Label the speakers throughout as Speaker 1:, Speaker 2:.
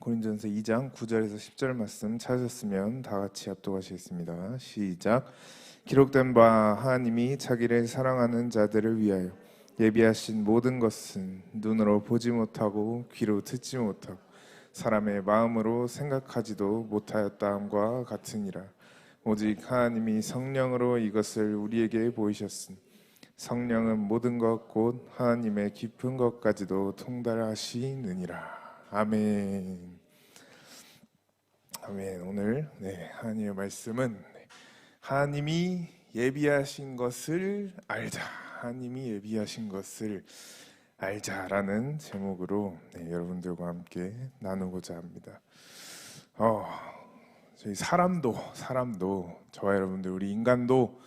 Speaker 1: 고린전서 2장 9절에서 10절 말씀 찾으셨으면 다 같이 합독하시겠습니다. 시작. 기록된 바 하나님이 자기를 사랑하는 자들을 위하여 예비하신 모든 것은 눈으로 보지 못하고 귀로 듣지 못하고 사람의 마음으로 생각하지도 못하였다함과 같으니라. 오직 하나님이 성령으로 이것을 우리에게 보이셨으니 성령은 모든 것 곧 하나님의 깊은 것까지도 통달하시느니라. 아멘. 아멘. 오늘 하나님의 말씀은 하나님이 예비하신 것을 알자. 하나님이 예비하신 것을 알자라는 제목으로 여러분들과 함께 나누고자 합니다. 저희 사람도 저와 여러분들 우리 인간도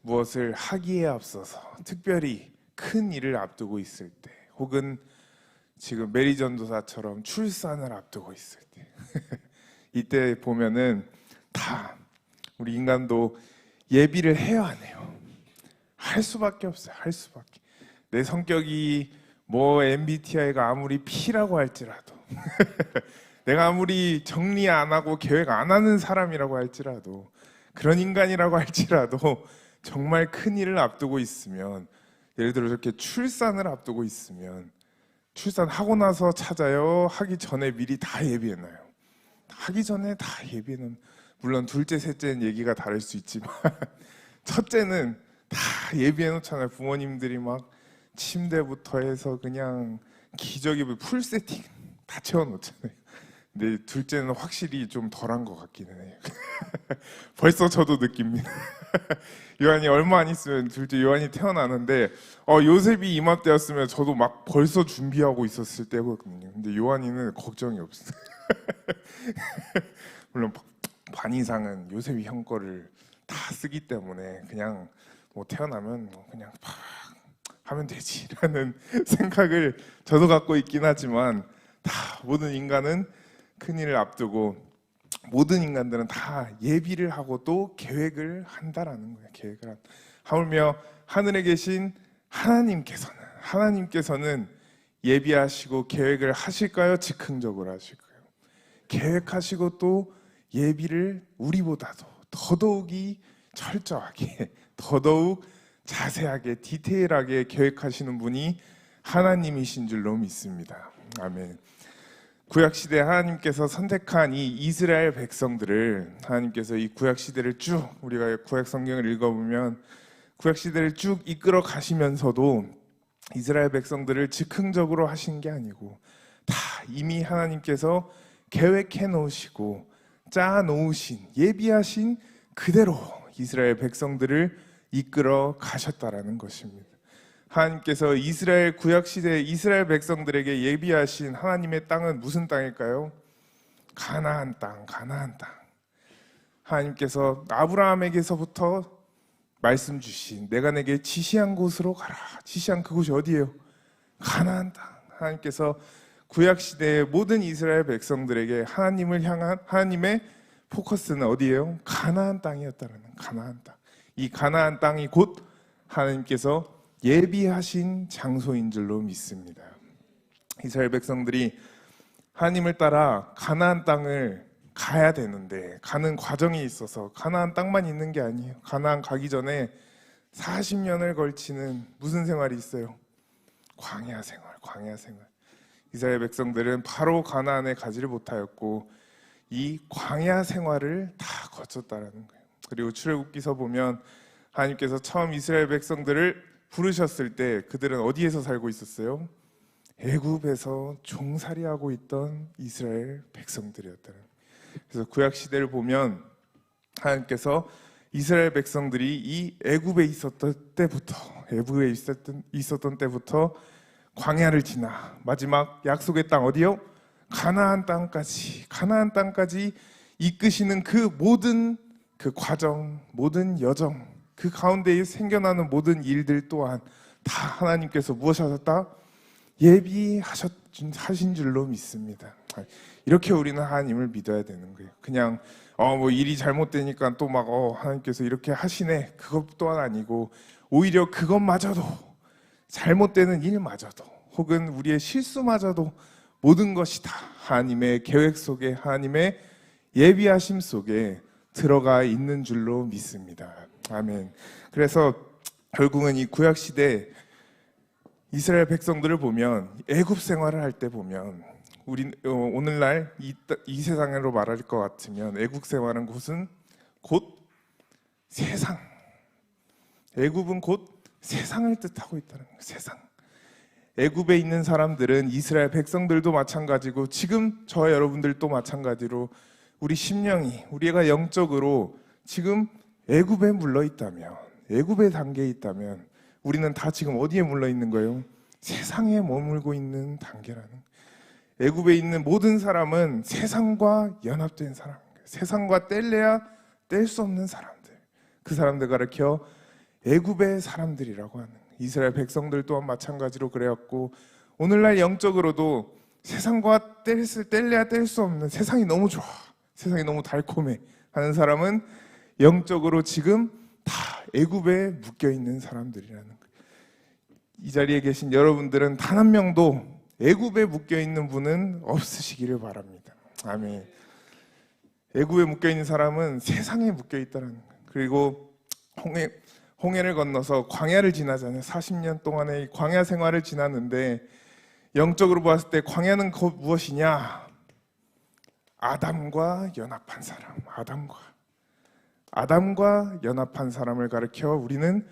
Speaker 1: 무엇을 하기에 앞서서 특별히 큰 일을 앞두고 있을 때, 혹은 지금 메리 전도사처럼 출산을 앞두고 있을 때 이때 보면은 다 우리 인간도 예비를 해야 하네요. 할 수밖에 없어요. 할 수밖에. 내 성격이 뭐 MBTI가 아무리 P라고 할지라도 내가 아무리 정리 안 하고 계획 안 하는 사람이라고 할지라도, 그런 인간이라고 할지라도 정말 큰 일을 앞두고 있으면, 예를 들어 이렇게 출산을 앞두고 있으면 출산하고 나서 찾아요? 하기 전에 미리 다 예비해놔요? 하기 전에 다 예비해놓은, 물론 둘째, 셋째는 얘기가 다를 수 있지만 첫째는 다 예비해놓잖아요. 부모님들이 막 침대부터 해서 그냥 기저귀 풀 세팅 다 채워놓잖아요. 근데 둘째는 확실히 좀 덜한 것 같기는 해요. 벌써 저도 느낍니다. 요한이 얼마 안 있으면 둘째 요한이 태어나는데 요셉이 이맘때였으면 저도 막 벌써 준비하고 있었을 때거든요. 근데 요한이는 걱정이 없어요. 물론 반 이상은 요셉이 형 거를 다 쓰기 때문에 그냥 뭐 태어나면 그냥 팍 하면 되지라는 생각을 저도 갖고 있긴 하지만, 다 모든 인간은 큰일을 앞두고 모든 인간들은 다 예비를 하고 또 계획을 한다라는 거예요. 계획을 하물며 하늘에 계신 하나님께서는 예비하시고 계획을 하실까요? 즉흥적으로 하실까요? 계획하시고 또 예비를 우리보다도 더더욱이 철저하게, 더더욱 자세하게, 디테일하게 계획하시는 분이 하나님이신 줄로 믿습니다. 아멘. 구약시대 하나님께서 선택한 이 이스라엘 백성들을, 하나님께서 이 구약시대를 쭉, 우리가 구약성경을 읽어보면 구약시대를 쭉 이끌어 가시면서도 이스라엘 백성들을 즉흥적으로 하신 게 아니고 다 이미 하나님께서 계획해 놓으시고 짜 놓으신, 예비하신 그대로 이스라엘 백성들을 이끌어 가셨다라는 것입니다. 하나님께서 이스라엘 구약시대 이스라엘 백성들에게 예비하신 하나님의 땅은 무슨 땅일까요? 가나안 땅. 하나님께서 아브라함에게서부터 말씀 주신, 내가 내게 지시한 곳으로 가라. 지시한 그곳이 어디예요? 가나안 땅. 하나님께서 구약시대의 모든 이스라엘 백성들에게 하나님을 향한 하나님의 포커스는 어디예요? 가나안 땅이었다는, 가나안 땅. 이 가나안 땅이 곧 하나님께서 예비하신 장소인 줄로 믿습니다. 이스라엘 백성들이 하나님을 따라 가나안 땅을 가야 되는데, 가는 과정이 있어서 가나안 땅만 있는 게 아니에요. 가나안 가기 전에 40년을 걸치는 무슨 생활이 있어요? 광야 생활. 이스라엘 백성들은 바로 가나안에 가지를 못하였고 이 광야 생활을 다 거쳤다라는 거예요. 그리고 출애굽기서 보면 하나님께서 처음 이스라엘 백성들을 부르셨을 때 그들은 어디에서 살고 있었어요? 애굽에서 종살이하고 있던 이스라엘 백성들이었다는. 그래서 구약 시대를 보면 하나님께서 이스라엘 백성들이 이 애굽에 있었던 때부터 광야를 지나 마지막 약속의 땅 어디요? 가나안 땅까지 이끄시는 그 모든 그 과정, 모든 여정, 그 가운데에 생겨나는 모든 일들 또한 다 하나님께서 무엇하셨다? 예비하신 줄로 믿습니다. 이렇게 우리는 하나님을 믿어야 되는 거예요. 그냥 뭐 일이 잘못되니까 또 막 하나님께서 이렇게 하시네, 그것 또한 아니고, 오히려 그것마저도, 잘못되는 일마저도, 혹은 우리의 실수마저도 모든 것이 다 하나님의 계획 속에, 하나님의 예비하심 속에 들어가 있는 줄로 믿습니다. 아멘. 그래서 결국은 이 구약 시대 이스라엘 백성들을 보면, 애굽 생활을 할 때 보면, 우리 오늘날 이 세상으로 말할 것 같으면 애굽 생활은 곧 세상. 애굽은 곧 세상을 뜻하고 있다는 거예요. 세상. 애굽에 있는 사람들은 이스라엘 백성들도 마찬가지고 지금 저와 여러분들도 마찬가지로 우리 심령이, 우리가 영적으로 지금 애굽에 물러 있다면, 애굽의 단계에 있다면 우리는 다 지금 어디에 물러 있는 거예요? 세상에 머물고 있는 단계라는 거예요. 애굽에 있는 모든 사람은 세상과 연합된 사람인 거예요. 세상과 뗄래야 뗄 수 없는 사람들. 그 사람들 가르쳐 애굽의 사람들이라고 하는 거예요. 이스라엘 백성들 또한 마찬가지로 그래왔고, 오늘날 영적으로도 세상과 뗄래야 뗄 수 없는, 세상이 너무 좋아, 세상이 너무 달콤해 하는 사람은 영적으로 지금 다 애굽에 묶여 있는 사람들이라는 거예요. 이 자리에 계신 여러분들은 단 한 명도 애굽에 묶여 있는 분은 없으시기를 바랍니다. 아멘. 애굽에 묶여 있는 사람은 세상에 묶여 있다는 거예요. 그리고 홍해를 건너서 광야를 지나잖아요. 40년 동안의 이 광야 생활을 지났는데, 영적으로 봤을 때 광야는 곧 무엇이냐? 아담과 연합한 사람. 아담과 연합한 사람을 가리켜 우리는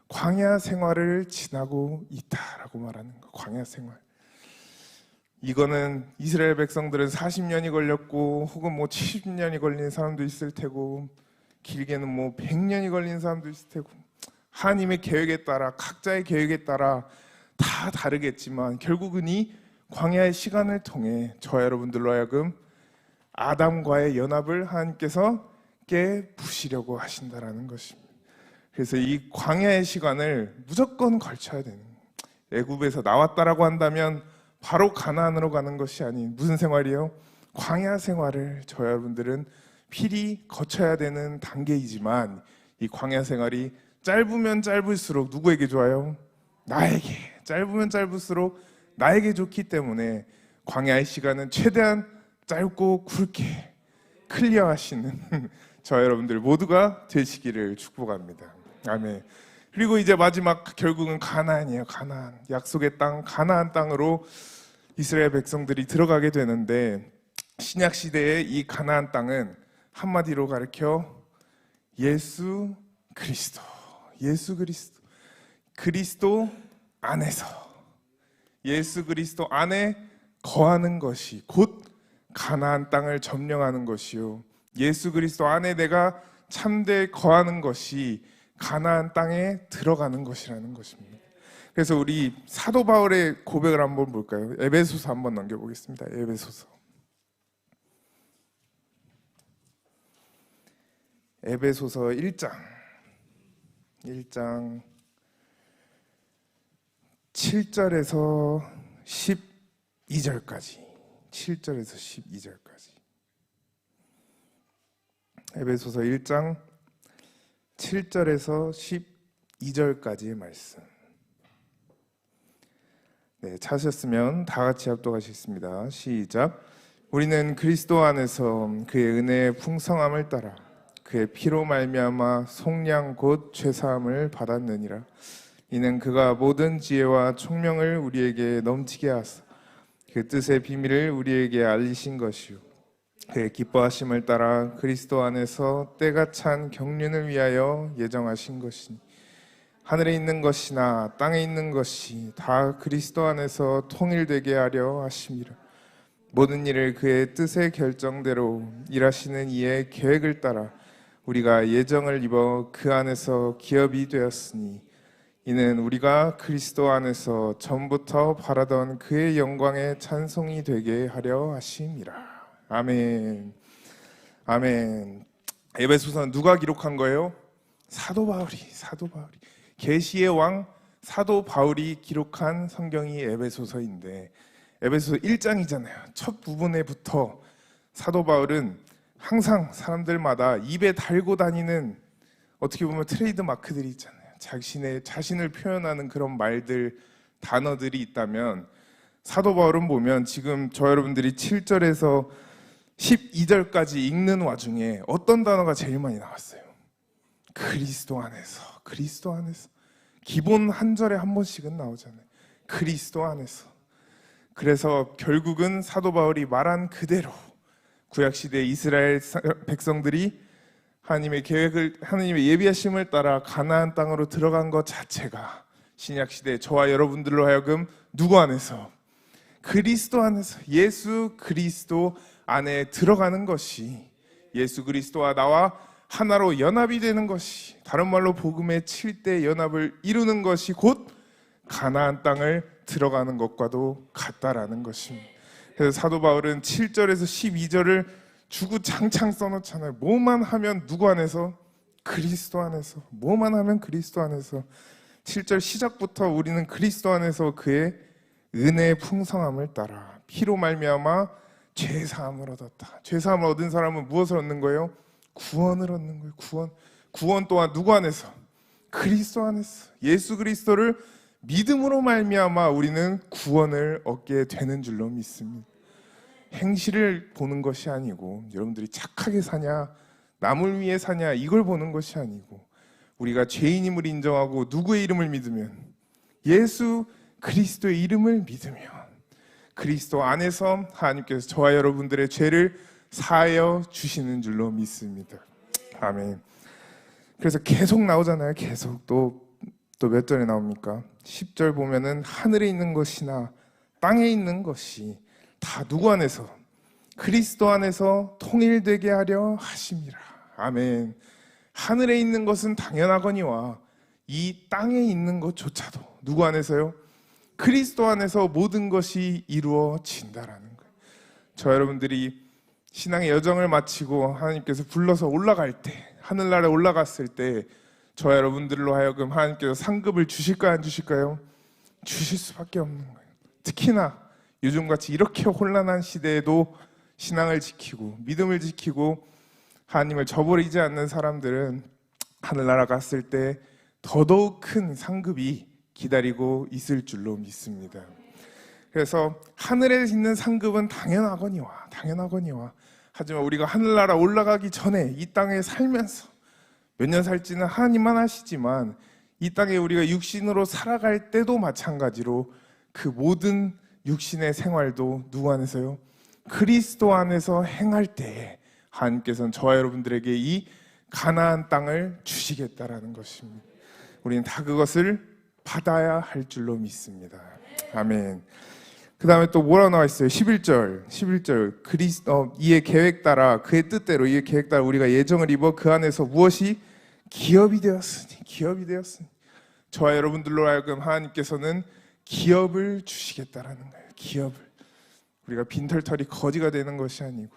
Speaker 1: 광야 생활을 지나고 있다라고 말하는 거. 광야 생활. 이거는 이스라엘 백성들은 40년이 걸렸고, 혹은 70년이 걸린 사람도 있을 테고, 길게는 100년이 걸린 사람도 있을 테고, 하나님의 계획에 따라, 각자의 계획에 따라 다 다르겠지만 결국은 이 광야의 시간을 통해 저와 여러분들로 하여금 아담과의 연합을 하나님께서 깨부시려고 하신다라는 것입니다. 그래서 이 광야의 시간을 무조건 걸쳐야 되는, 애굽에서 나왔다라고 한다면 바로 가나안으로 가는 것이 아닌 무슨 생활이에요? 광야 생활을 저와 여러분들은 필히 거쳐야 되는 단계이지만, 이 광야 생활이 짧으면 짧을수록 누구에게 좋아요? 나에게. 짧으면 짧을수록 나에게 좋기 때문에 광야의 시간은 최대한 짧고 굵게 클리어하시는 저 여러분들 모두가 되시기를 축복합니다. 아멘. 그리고 이제 마지막 결국은 가나안이에요. 가나안. 약속의 땅, 가나안 땅으로 이스라엘 백성들이 들어가게 되는데, 신약 시대의 이 가나안 땅은 한마디로 가리켜 예수 그리스도. 예수 그리스도. 그리스도 안에서, 예수 그리스도 안에 거하는 것이 곧 가나안 땅을 점령하는 것이요, 예수 그리스도 안에 내가 참되게 거하는 것이 가나안 땅에 들어가는 것이라는 것입니다. 그래서 우리 사도 바울의 고백을 한번 볼까요? 에베소서 한번 넘겨보겠습니다. 에베소서 1장 7절에서 12절까지. 에베소서 1장 7절에서 12절까지의 말씀. 네, 찾으셨으면 다 같이 합독하시겠습니다. 시작. 우리는 그리스도 안에서 그의 은혜의 풍성함을 따라 그의 피로 말미암아 속량 곧 죄사함을 받았느니라. 이는 그가 모든 지혜와 총명을 우리에게 넘치게 하사 그 뜻의 비밀을 우리에게 알리신 것이요, 그의 기뻐하심을 따라 그리스도 안에서 때가 찬 경륜을 위하여 예정하신 것이니, 하늘에 있는 것이나 땅에 있는 것이 다 그리스도 안에서 통일되게 하려 하심이라. 모든 일을 그의 뜻의 결정대로 일하시는 이의 계획을 따라 우리가 예정을 입어 그 안에서 기업이 되었으니, 이는 우리가 그리스도 안에서 전부터 바라던 그의 영광의 찬송이 되게 하려 하심이라. 아멘. 아멘. 에베소서는 누가 기록한 거예요? 사도 바울이. 계시의 왕 사도 바울이 기록한 성경이 에베소서인데, 에베소서 1장이잖아요. 첫 부분에부터 사도 바울은 항상 사람들마다 입에 달고 다니는, 어떻게 보면 트레이드 마크들이 있잖아요. 자신을 표현하는 그런 말들, 단어들이 있다면 사도 바울은 보면 지금 저 여러분들이 7절에서 12절까지 읽는 와중에 어떤 단어가 제일 많이 나왔어요? 그리스도 안에서, 그리스도 안에서. 기본 한 절에 한 번씩은 나오잖아요. 그리스도 안에서. 그래서 결국은 사도 바울이 말한 그대로 구약시대 이스라엘 백성들이 하나님의 계획을, 하나님의 예비하심을 따라 가나안 땅으로 들어간 것 자체가 신약시대 저와 여러분들로 하여금 누구 안에서? 그리스도 안에서, 예수 그리스도 안에 들어가는 것이, 예수 그리스도와 나와 하나로 연합이 되는 것이, 다른 말로 복음의 7대 연합을 이루는 것이 곧 가나안 땅을 들어가는 것과도 같다라는 것입니다. 그래서 사도 바울은 7절에서 12절을 주구장창 써놓잖아요. 뭐만 하면 누구 안에서? 그리스도 안에서. 뭐만 하면 그리스도 안에서. 7절 시작부터 우리는 그리스도 안에서 그의 은혜의 풍성함을 따라 피로 말미암아 죄사함을 얻었다. 죄사함을 얻은 사람은 무엇을 얻는 거예요? 구원을 얻는 거예요. 구원 또한 누구 안에서? 그리스도 안에서. 예수 그리스도를 믿음으로 말미암아 우리는 구원을 얻게 되는 줄로 믿습니다. 행실을 보는 것이 아니고, 여러분들이 착하게 사냐, 남을 위해 사냐, 이걸 보는 것이 아니고, 우리가 죄인임을 인정하고 누구의 이름을 믿으면, 예수 그리스도의 이름을 믿으면 그리스도 안에서 하나님께서 저와 여러분들의 죄를 사하여 주시는 줄로 믿습니다. 아멘. 그래서 계속 나오잖아요. 계속 또 몇 절에 나옵니까? 10절 보면은 하늘에 있는 것이나 땅에 있는 것이 다 누구 안에서? 그리스도 안에서 통일되게 하려 하심이라. 아멘. 하늘에 있는 것은 당연하거니와 이 땅에 있는 것조차도 누구 안에서요? 그리스도 안에서 모든 것이 이루어진다라는 거예요. 저 여러분들이 신앙의 여정을 마치고 하나님께서 불러서 올라갈 때, 하늘나라에 올라갔을 때 저 여러분들로 하여금 하나님께서 상급을 주실까요, 안 주실까요? 주실 수밖에 없는 거예요. 특히나 요즘같이 이렇게 혼란한 시대에도 신앙을 지키고 믿음을 지키고 하나님을 저버리지 않는 사람들은 하늘나라 갔을 때 더더욱 큰 상급이 기다리고 있을 줄로 믿습니다. 그래서 하늘에 있는 상급은 당연하거니와 하지만 우리가 하늘나라 올라가기 전에 이 땅에 살면서 몇 년 살지는 하나님만 아시지만 이 땅에 우리가 육신으로 살아갈 때도 마찬가지로 그 모든 육신의 생활도 누구 안에서요? 그리스도 안에서 행할 때에 하나님께서는 저와 여러분들에게 이 가나안 땅을 주시겠다라는 것입니다. 우리는 다 그것을 받아야 할 줄로 믿습니다. 아멘. 그 다음에 또 뭐라고 나와 있어요? 11절 이의 계획 따라 그의 뜻대로 이의 계획 따라 우리가 예정을 입어 그 안에서 무엇이? 기업이 되었으니 저와 여러분들로 하여금 하나님께서는 기업을 주시겠다라는 거예요. 기업을. 우리가 빈털털이 거지가 되는 것이 아니고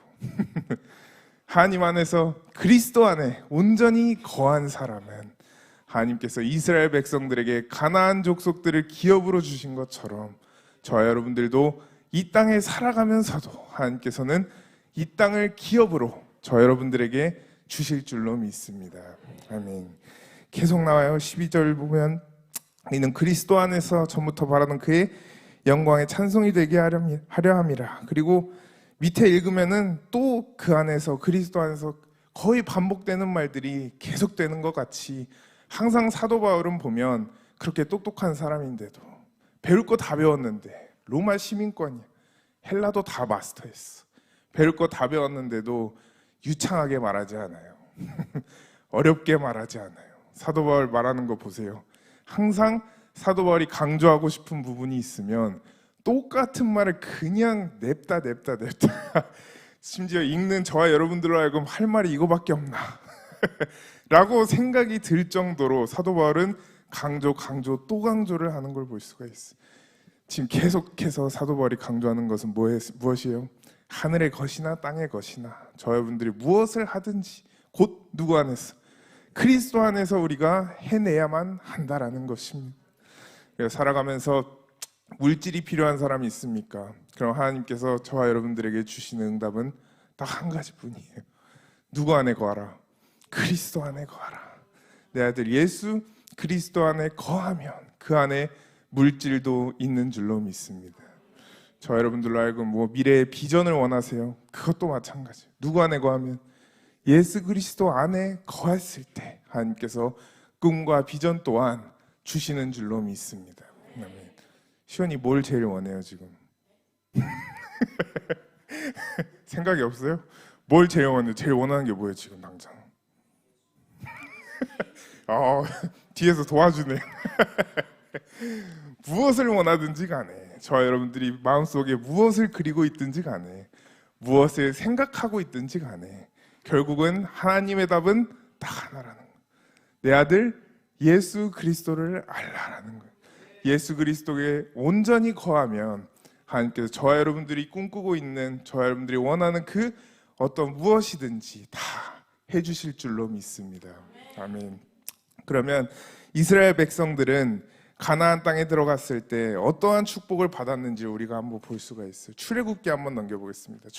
Speaker 1: 하나님 안에서 그리스도 안에 온전히 거한 사람은 하나님께서 이스라엘 백성들에게 가나안 족속들을 기업으로 주신 것처럼 저와 여러분들도 이 땅에 살아가면서도 하나님께서는 이 땅을 기업으로 저와 여러분들에게 주실 줄로 믿습니다. 아멘. 계속 나와요. 12절 보면 이는 그리스도 안에서 전부터 바라던 그의 영광의 찬송이 되게 하려 함이라. 그리고 밑에 읽으면은 또 그 안에서, 그리스도 안에서 거의 반복되는 말들이 계속되는 것 같이 항상 사도 바울은 보면 그렇게 똑똑한 사람인데도 배울 거 다 배웠는데 로마 시민권이야. 헬라도 다 마스터했어. 배울 거 다 배웠는데도 유창하게 말하지 않아요. 어렵게 말하지 않아요. 사도 바울 말하는 거 보세요. 항상 사도 바울이 강조하고 싶은 부분이 있으면 똑같은 말을 그냥 냅다 심지어 읽는 저와 여러분들로 하여금 할 말이 이거밖에 없나 라고 생각이 들 정도로 사도 바울은 강조 또 강조를 하는 걸 볼 수가 있어요. 지금 계속해서 사도 바울이 강조하는 것은 무엇이에요? 하늘의 것이나 땅의 것이나 저 여러분들이 무엇을 하든지 곧 누구 안에서? 그리스도 안에서 우리가 해내야만 한다라는 것입니다. 살아가면서 물질이 필요한 사람이 있습니까? 그럼 하나님께서 저와 여러분들에게 주시는 응답은 딱 한 가지뿐이에요. 누구 안에 거하라? 그리스도 안에 거하라. 내 아들 예수 그리스도 안에 거하면 그 안에 물질도 있는 줄로 믿습니다. 저 여러분들로 하여금 뭐 미래의 비전을 원하세요. 그것도 마찬가지. 누구 안에 거하면 예수 그리스도 안에 거했을 때 하나님께서 꿈과 비전 또한 주시는 줄로 믿습니다. 아멘. 시원이 뭘 제일 원해요 지금? 생각이 없어요? 뭘 제일 원해요? 제일 원하는 게 뭐예요 지금 당장? 뒤에서 도와주네. 무엇을 원하든지 간에 저와 여러분들이 마음속에 무엇을 그리고 있든지 간에 무엇을 생각하고 있든지 간에 결국은 하나님의 답은 딱 하나라는 거예요. 내 아들 예수 그리스도를 알라라는 거예요. 예수 그리스도에 온전히 거하면 하나님께서 저와 여러분들이 꿈꾸고 있는 저와 여러분들이 원하는 그 어떤 무엇이든지 다 해주실 줄로 믿습니다. 아멘. 그러면 이스라엘 백성들은 가나안 땅에 들어갔을 때 어떠한 축복을 받았는지 우리가 한번 볼 수가 있어요. 출애굽기 한번 넘겨보겠습니다.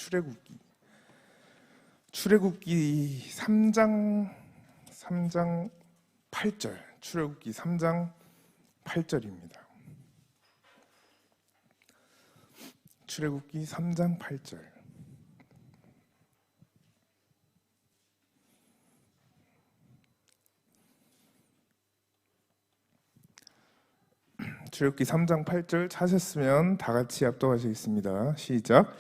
Speaker 1: 출애굽기 3장 8절. 출애굽기 3장 8절입니다. 출애굽기 3장 8절. 출애굽기 3장 8절 찾으셨으면 다 같이 합독하시겠습니다. 시작.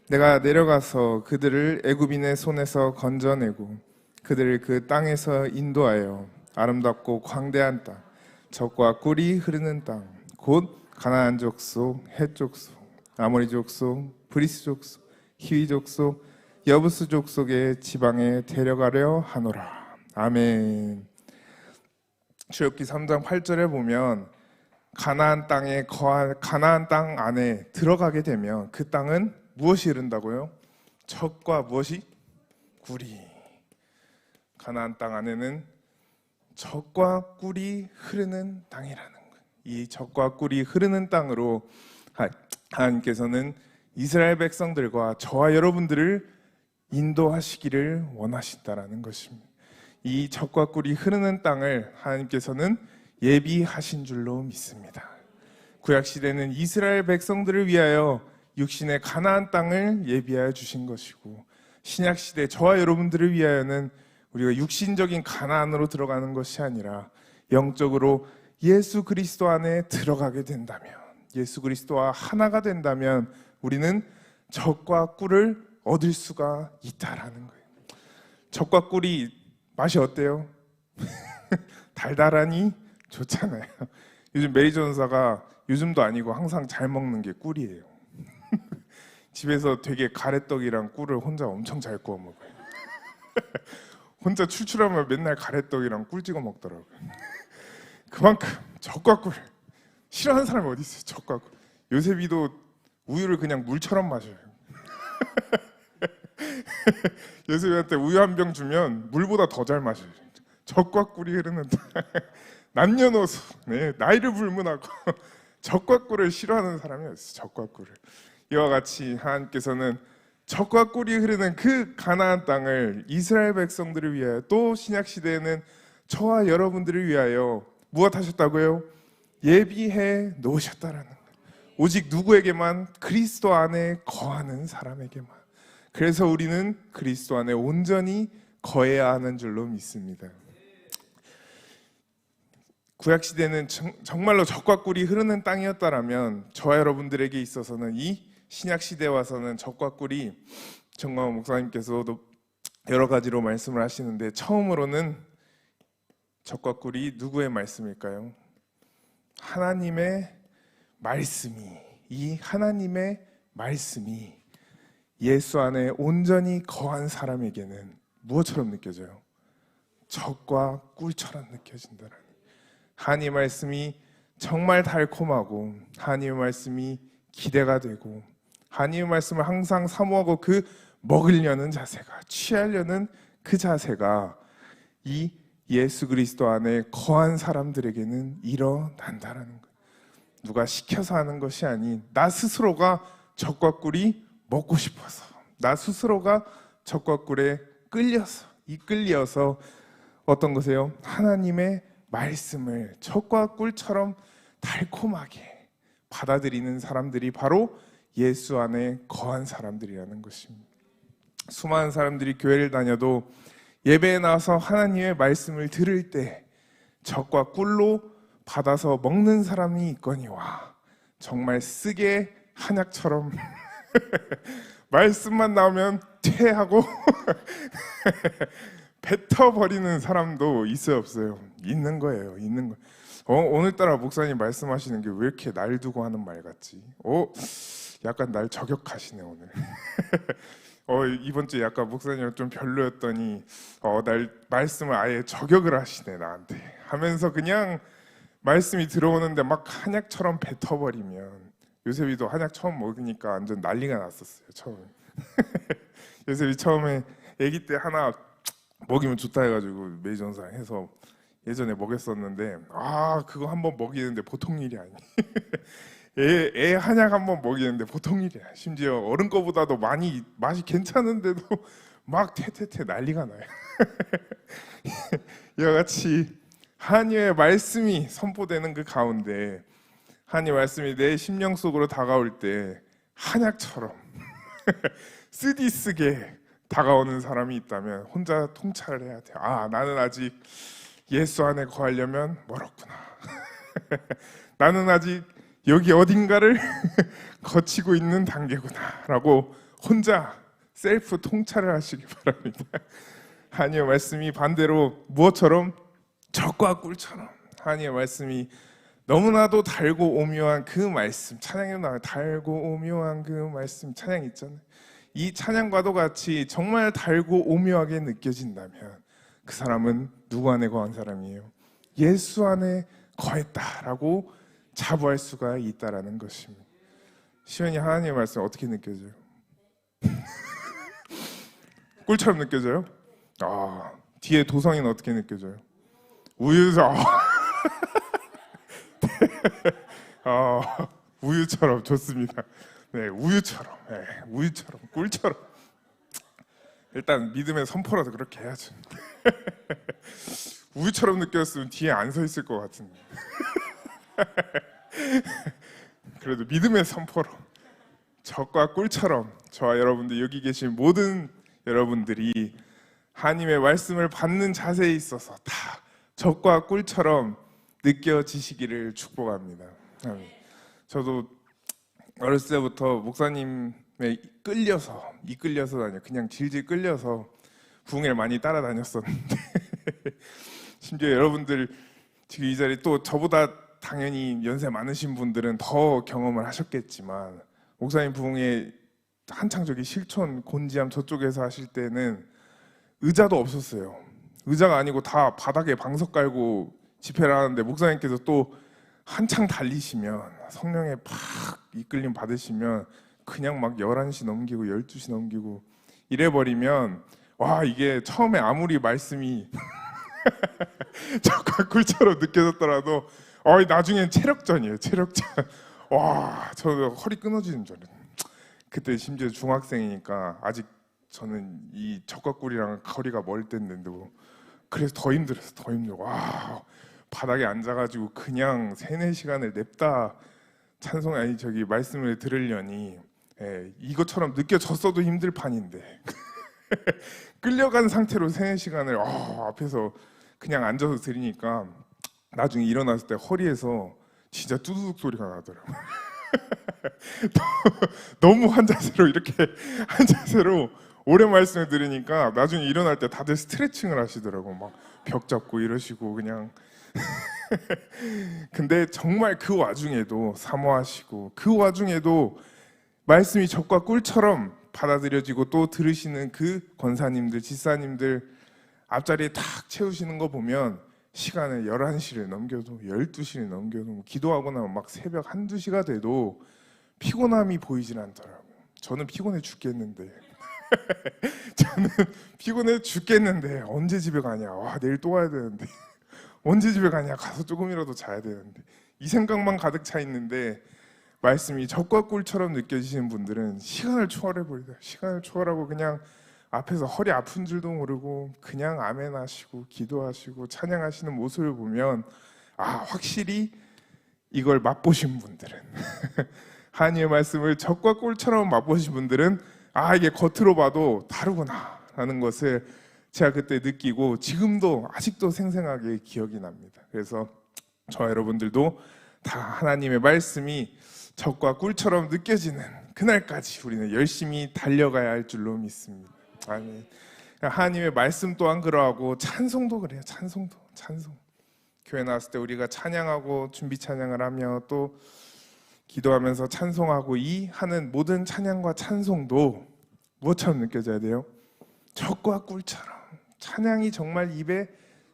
Speaker 1: 내가 내려가서 그들을 애굽인의 손에서 건져내고 그들을 그 땅에서 인도하여 아름답고 광대한 땅, 젖과 꿀이 흐르는 땅, 곧 가나안 족속, 헷 족속, 아모리 족속, 브리스 족속, 히위 족속, 여부스 족속의 지방에 데려가려 하노라. 아멘. 출애굽기 3장 8절에 보면 가나안 땅 안에 들어가게 되면 그 땅은 무엇이 흐른다고요? 젖과 무엇이? 꿀이. 가나안 땅 안에는 젖과 꿀이 흐르는 땅이라는 거예요. 이 젖과 꿀이 흐르는 땅으로 하나님께서는 이스라엘 백성들과 저와 여러분들을 인도하시기를 원하신다라는 것입니다. 이 젖과 꿀이 흐르는 땅을 하나님께서는 예비하신 줄로 믿습니다. 구약시대는 이스라엘 백성들을 위하여 육신의 가나안 땅을 예비하여 주신 것이고, 신약시대 저와 여러분들을 위하여는 우리가 육신적인 가나안으로 들어가는 것이 아니라 영적으로 예수 그리스도 안에 들어가게 된다면, 예수 그리스도와 하나가 된다면 우리는 젖과 꿀을 얻을 수가 있다라는 거예요. 젖과 꿀이 맛이 어때요? 달달하니 좋잖아요. 요즘 메리 전사가 요즘도 아니고 항상 잘 먹는 게 꿀이에요. 집에서 되게 가래떡이랑 꿀을 혼자 엄청 잘 구워 먹어요. 혼자 출출하면 맨날 가래떡이랑 꿀 찍어 먹더라고요. 그만큼 젖과 꿀 싫어하는 사람이 어디 있어요? 젖과 꿀. 요셉이도 우유를 그냥 물처럼 마셔요. 요셉이한테 우유 한 병 주면 물보다 더 잘 마셔요. 젖과 꿀이 흐르는 남녀노소, 나이를 불문하고 젖과 꿀을 싫어하는 사람이 없어요. 젖과 꿀을. 이와 같이 하나님께서는 젖과 꿀이 흐르는 그 가나안 땅을 이스라엘 백성들을 위하여, 또 신약 시대에는 저와 여러분들을 위하여 무엇 하셨다고요? 예비해 놓으셨다라는 거예요. 오직 누구에게만? 그리스도 안에 거하는 사람에게만. 그래서 우리는 그리스도 안에 온전히 거해야 하는 줄로 믿습니다. 구약시대는 정말로 젖과 꿀이 흐르는 땅이었다라면 저와 여러분들에게 있어서는 이 신약시대에 와서는 젖과 꿀이, 정광훈 목사님께서도 여러 가지로 말씀을 하시는데, 처음으로는 젖과 꿀이 누구의 말씀일까요? 하나님의 말씀이, 이 하나님의 말씀이 예수 안에 온전히 거한 사람에게는 무엇처럼 느껴져요? 젖과 꿀처럼 느껴진다는. 하나님의 말씀이 정말 달콤하고, 하나님의 말씀이 기대가 되고, 하나님의 말씀을 항상 사모하고 그 먹으려는 자세가, 취하려는 그 자세가 이 예수 그리스도 안에 거한 사람들에게는 일어난다는 거예요. 누가 시켜서 하는 것이 아닌 나 스스로가 젖과 꿀이 먹고 싶어서, 나 스스로가 젖과 꿀에 이끌려서 어떤 것이에요? 하나님의 말씀을 젖과 꿀처럼 달콤하게 받아들이는 사람들이 바로 예수 안에 거한 사람들이라는 것입니다. 수많은 사람들이 교회를 다녀도 예배에 나와서 하나님의 말씀을 들을 때 젖과 꿀로 받아서 먹는 사람이 있거니와 정말 쓰게 한약처럼 말씀만 나오면 퇴하고 뱉어버리는 사람도 있어요, 없어요? 있는 거예요, 있는 거. 오늘따라 목사님 말씀하시는 게 왜 이렇게 날 두고 하는 말 같지? 약간 날 저격하시네 오늘. 이번 주에 약간 목사님 좀 별로였더니 날 말씀을 아예 저격을 하시네 나한테 하면서 그냥 말씀이 들어오는데 막 한약처럼 뱉어버리면, 요셉이도 한약 처음 먹으니까 완전 난리가 났었어요 처음에. 요셉이 처음에 아기 때 하나 먹이면 좋다 해가지고 메이전사 해서 예전에 먹였었는데 그거 한번 먹이는데 보통 일이 아니. 애 한약 한번 먹이는데 보통 일이야. 심지어 어른 거보다도 많이 맛이 괜찮은데도 막 퇴퇴퇴 난리가 나요. 이와 같이 하나님의 말씀이 선포되는 그 가운데 하나님의 말씀이 내 심령 속으로 다가올 때 한약처럼 쓰디쓰게 다가오는 사람이 있다면 혼자 통찰을 해야 돼요. 나는 아직 예수 안에 거하려면 멀었구나. 나는 아직 여기 어딘가를 거치고 있는 단계구나 라고 혼자 셀프 통찰을 하시기 바랍니다. 하나님의 말씀이 반대로 무엇처럼? 젖과 꿀처럼 하나님의 말씀이 너무나도 달고 오묘한 그 말씀, 찬양에 나와요. 달고 오묘한 그 말씀, 찬양 있잖아요. 이 찬양과도 같이 정말 달고 오묘하게 느껴진다면 그 사람은 누구 안에 거한 사람이에요? 예수 안에 거했다라고 자부할 수가 있다라는 것입니다. 시원이 하나님의 말씀 어떻게 느껴져요? 꿀처럼 느껴져요? 뒤에 도성이는 어떻게 느껴져요? 우유죠. 우유처럼 좋습니다. 네, 우유처럼, 우유처럼, 꿀처럼. 일단 믿음의 선포라도 그렇게 해야죠. 우유처럼 느꼈으면 뒤에 안 서 있을 것 같은데. 그래도 믿음의 선포로 젖과 꿀처럼 저와 여러분들, 여기 계신 모든 여러분들이 하나님의 말씀을 받는 자세에 있어서 다 젖과 꿀처럼 느껴지시기를 축복합니다. 저도 어렸을 때부터 목사님에 이끌려서 아니요, 그냥 질질 끌려서 부흥회를 많이 따라다녔었는데 심지어 여러분들 지금 이 자리 또 저보다 당연히 연세 많으신 분들은 더 경험을 하셨겠지만, 목사님 부흥회 한창 저기 실촌 곤지암 저쪽에서 하실 때는 의자도 없었어요. 의자가 아니고 다 바닥에 방석 깔고 집회를 하는데 목사님께서 또 한창 달리시면, 성령에 팍 이끌림 받으시면 그냥 막 11시 넘기고 12시 넘기고 이래버리면 이게 처음에 아무리 말씀이 젖과 꿀처럼 느껴졌더라도 나중엔 체력전이에요. 체력전. 저 허리 끊어지는 줄 알았어요. 그때 심지어 중학생이니까 아직 저는 이 젖과 꿀이랑 거리가 멀 때인데도 그래서 더 힘들었어. 더 힘들고 바닥에 앉아가지고 그냥 3-4시간을 냅다 말씀을 들으려니 이것처럼 느껴졌어도 힘들 판인데 끌려간 상태로 3-4시간을 앞에서 그냥 앉아서 들으니까 나중에 일어났을 때 허리에서 진짜 뚜두둑 소리가 나더라고요. 너무 한 자세로 오래 말씀을 들으니까 나중에 일어날 때 다들 스트레칭을 하시더라고. 막 벽 잡고 이러시고 그냥. 근데 정말 그 와중에도 사모하시고, 그 와중에도 말씀이 젖과 꿀처럼 받아들여지고 또 들으시는 그 권사님들, 지사님들 앞자리에 탁 채우시는 거 보면 시간을 11시를 넘겨도 12시를 넘겨도 기도하고 나면 막 새벽 1-2시가 돼도 피곤함이 보이진 않더라고요. 저는 피곤해 죽겠는데 언제 집에 가냐, 내일 또 와야 되는데 언제 집에 가냐, 가서 조금이라도 자야 되는데, 이 생각만 가득 차 있는데 말씀이 젖과 꿀처럼 느껴지시는 분들은 시간을 초월해버리다. 시간을 초월하고 그냥 앞에서 허리 아픈 줄도 모르고 그냥 아멘 하시고 기도하시고 찬양하시는 모습을 보면 확실히 이걸 맛보신 분들은 하나님의 말씀을 적과 꿀처럼 맛보신 분들은 이게 겉으로 봐도 다르구나 라는 것을 제가 그때 느끼고 지금도 아직도 생생하게 기억이 납니다. 그래서 저와 여러분들도 다 하나님의 말씀이 적과 꿀처럼 느껴지는 그날까지 우리는 열심히 달려가야 할 줄로 믿습니다. 아멘. 하나님의 말씀 또한 그러하고 찬송도 그래요. 찬송. 교회 나왔을 때 우리가 찬양하고 준비 찬양을 하며 또 기도하면서 찬송하고 이 하는 모든 찬양과 찬송도 무엇처럼 느껴져야 돼요? 적과 꿀처럼 찬양이 정말 입에